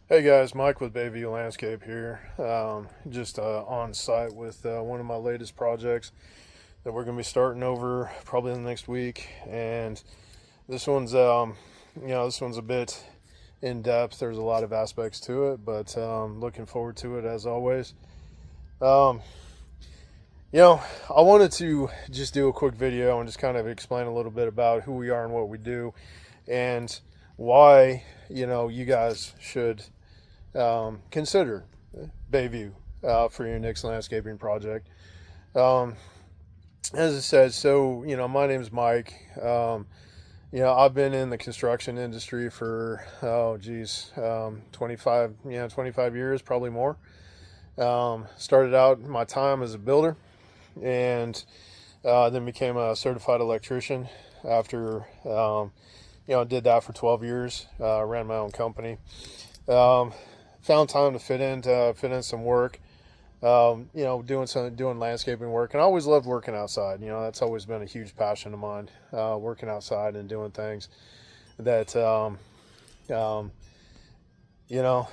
Hey guys, Mike with Bayview Landscape here. Just on site with one of my latest projects that we're going to be starting over probably in the next week. And this one's, this one's a bit in depth. There's a lot of aspects to it, but looking forward to it as always. Um, you know, I wanted to just do a quick video and just kind of explain a little bit about who we are and what we do, and why you guys should consider Bayview for your next landscaping project. Um, as I said, so my name's Mike. I've been in the construction industry for 25 years, probably more. Started out my time as a builder, and then became a certified electrician after did that for 12 years. Ran my own company. Um, Found time to fit in some work. Doing landscaping work, and I always loved working outside. That's always been a huge passion of mine. Working outside and doing things that um, you know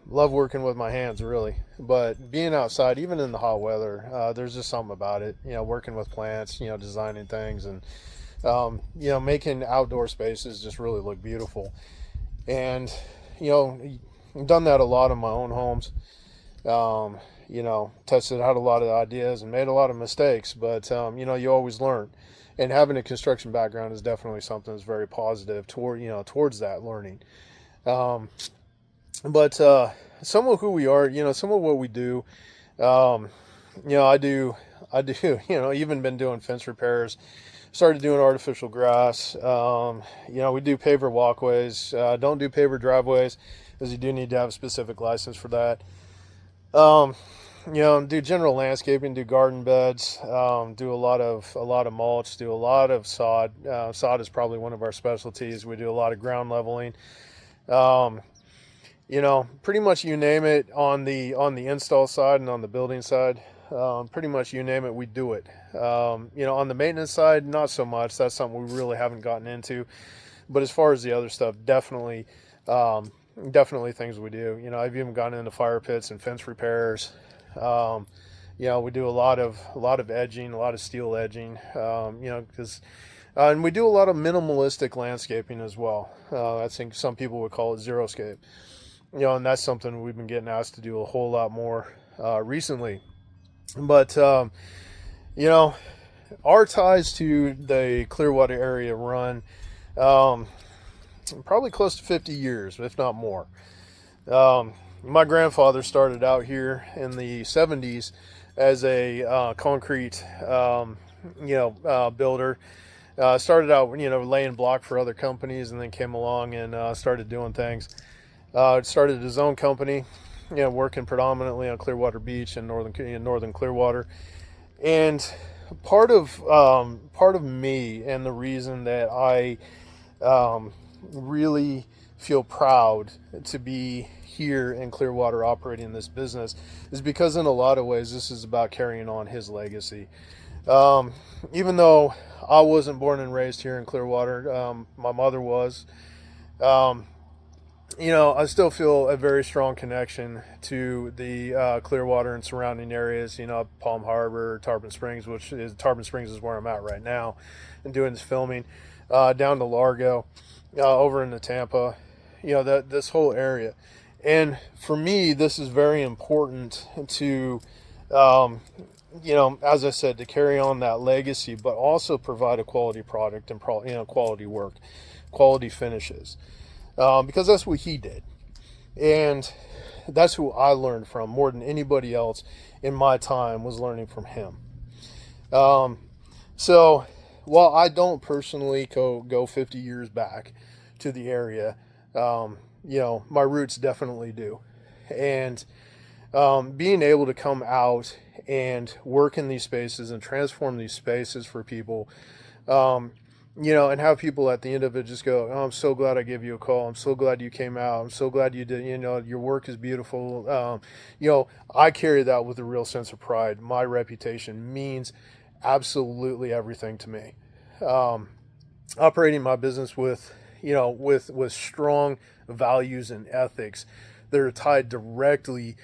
love working with my hands, really. But being outside, even in the hot weather, there's just something about it. Working with plants, designing things, and making outdoor spaces just really look beautiful. And you know, done that a lot in my own homes. Tested out a lot of ideas and made a lot of mistakes, but you always learn. And having a construction background is definitely something that's very positive towards that learning. Um, but some of who we are, some of what we do, um, I do, even been doing fence repairs. Started doing artificial grass. We do paver walkways. Don't do paver driveways, because you do need to have a specific license for that. Um, do general landscaping, do garden beds, do a lot of mulch, do a lot of sod. Sod is probably one of our specialties. We do a lot of ground leveling. Um, Pretty much you name it on the install side and on the building side. Pretty much you name it, we do it. On the maintenance side, not so much. That's something we really haven't gotten into. But as far as the other stuff, um, definitely things we do. I've even gone into fire pits and fence repairs. Um, we do a lot of edging, a lot of steel edging. Because and we do a lot of minimalistic landscaping as well. I think some people would call it xeriscape. And that's something we've been getting asked to do a whole lot more recently. But you know, our ties to the Clearwater area run um, probably close to 50 years, if not more. My grandfather started out here in the 70s as a concrete, builder. Started out, laying block for other companies, and then came along and started doing things. Started his own company, working predominantly on Clearwater Beach and northern Clearwater. And part of me, and the reason that I really feel proud to be here in Clearwater operating this business, is because in a lot of ways this is about carrying on his legacy. Um, Even though I wasn't born and raised here in Clearwater, my mother was. Um, I still feel a very strong connection to the Clearwater and surrounding areas. Palm Harbor, Tarpon Springs is where I'm at right now, and doing this filming. Down to Largo, over into Tampa. That this whole area, and for me, this is very important to, um, as I said, to carry on that legacy, but also provide a quality product and quality work, quality finishes, because that's what he did. And that's who I learned from more than anybody else in my time, was learning from him. Um, so while I don't personally go 50 years back to the area, my roots definitely do. And being able to come out and work in these spaces and transform these spaces for people, um, and have people at the end of it just go, "Oh, I'm so glad I gave you a call. I'm so glad you came out. I'm so glad you did. Your work is beautiful." I carry that with a real sense of pride. My reputation means absolutely everything to me. Um, Operating my business with strong values and ethics that are tied directly,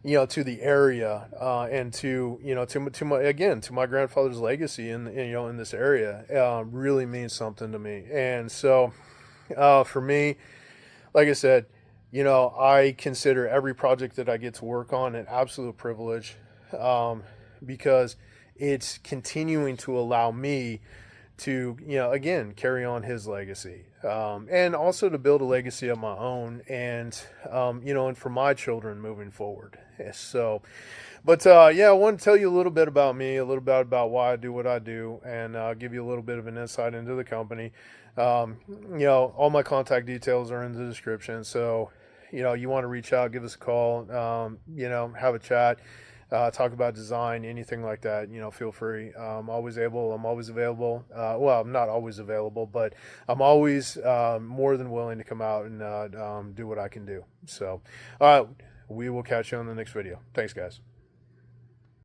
to the area, and to, to my, again, to my grandfather's legacy in this area, really means something to me. And so, for me, like I said, I consider every project that I get to work on an absolute privilege, because it's continuing to allow me to, again, carry on his legacy, and also to build a legacy of my own, and, and for my children moving forward. So, but yeah, I want to tell you a little bit about me, a little bit about why I do what I do, and give you a little bit of an insight into the company. All my contact details are in the description. So, you want to reach out, give us a call, have a chat, talk about design, anything like that, feel free. I'm always available. Well, I'm not always available, but I'm always more than willing to come out and do what I can do. So, all right, we will catch you on the next video. Thanks, guys.